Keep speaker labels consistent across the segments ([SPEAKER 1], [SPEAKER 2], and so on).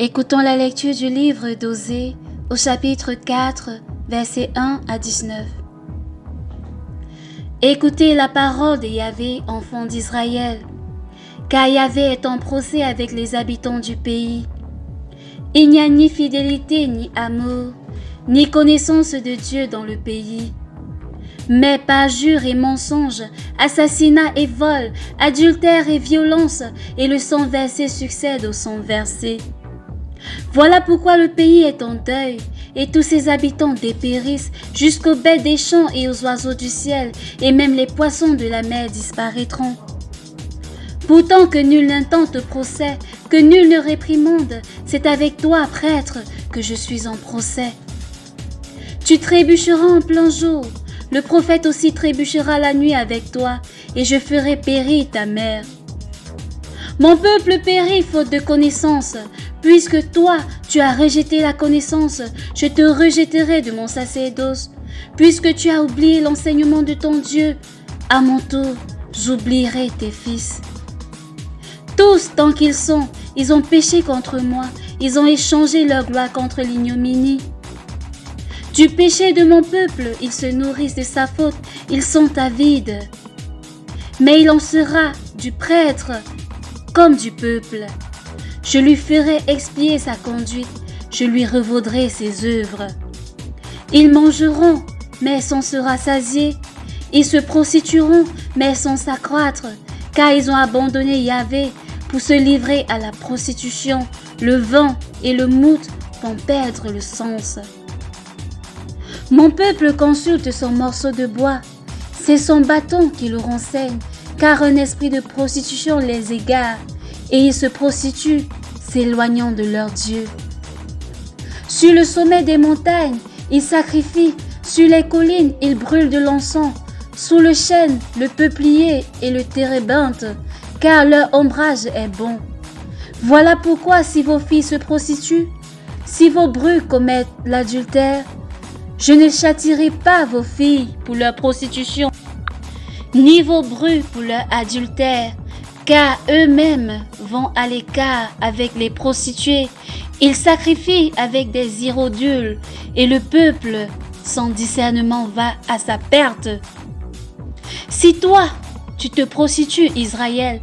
[SPEAKER 1] Écoutons la lecture du livre d'Osée au chapitre 4, versets 1 à 19. Écoutez la parole de Yahvé, enfants d'Israël, car Yahvé est en procès avec les habitants du pays. Il n'y a ni fidélité, ni amour, ni connaissance de Dieu dans le pays. Mais parjure et mensonge, assassinat et vol, adultère et violence, et le sang versé succède au sang versé. Voilà pourquoi le pays est en deuil, et tous ses habitants dépérissent, jusqu'aux bêtes des champs et aux oiseaux du ciel, et même les poissons de la mer disparaîtront. Pourtant que nul n'intente procès, que nul ne réprimande, c'est avec toi, prêtre, que je suis en procès. Tu trébucheras en plein jour, le prophète aussi trébuchera la nuit avec toi, et je ferai périr ta mère. Mon peuple périt faute de connaissance. Puisque toi, tu as rejeté la connaissance, je te rejetterai de mon sacerdoce. Puisque tu as oublié l'enseignement de ton Dieu, à mon tour, j'oublierai tes fils. Tous, tant qu'ils sont, ils ont péché contre moi, ils ont échangé leur gloire contre l'ignominie. Du péché de mon peuple, ils se nourrissent de sa faute, ils sont avides. Mais il en sera du prêtre comme du peuple. Je lui ferai expier sa conduite, je lui revaudrai ses œuvres. Ils mangeront, mais sans se rassasier. Ils se prostitueront, mais sans s'accroître, car ils ont abandonné Yahvé pour se livrer à la prostitution. Le vent et le mout vont perdre le sens. Mon peuple consulte son morceau de bois, c'est son bâton qui le renseigne, car un esprit de prostitution les égare, et ils se prostituent, s'éloignant de leur Dieu. Sur le sommet des montagnes, ils sacrifient, sur les collines, ils brûlent de l'encens, sous le chêne, le peuplier et le térébinthe, car leur ombrage est bon. Voilà pourquoi si vos filles se prostituent, si vos brus commettent l'adultère, je ne châtierai pas vos filles pour leur prostitution, ni vos brus pour leur adultère, car eux-mêmes vont à l'écart avec les prostituées, ils sacrifient avec des irodules, et le peuple, sans discernement, va à sa perte. Si toi, tu te prostitues, Israël,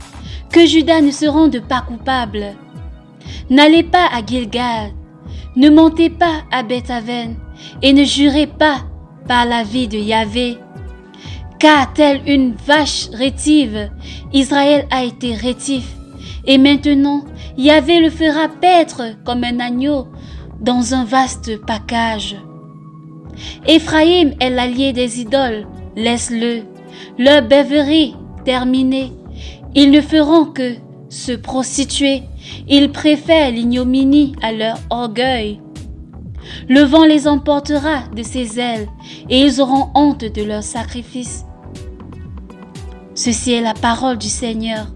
[SPEAKER 1] que Juda ne se rende pas coupable. N'allez pas à Gilgal, ne montez pas à Beth-Aven, et ne jurez pas par la vie de Yahvé. Car telle une vache rétive, Israël a été rétif, et maintenant Yahvé le fera paître comme un agneau dans un vaste pacage. Éphraïm est l'allié des idoles, laisse-le, leur beuverie terminée, ils ne feront que se prostituer, ils préfèrent l'ignominie à leur orgueil. Le vent les emportera de ses ailes, et ils auront honte de leur sacrifice. Ceci est la parole du Seigneur.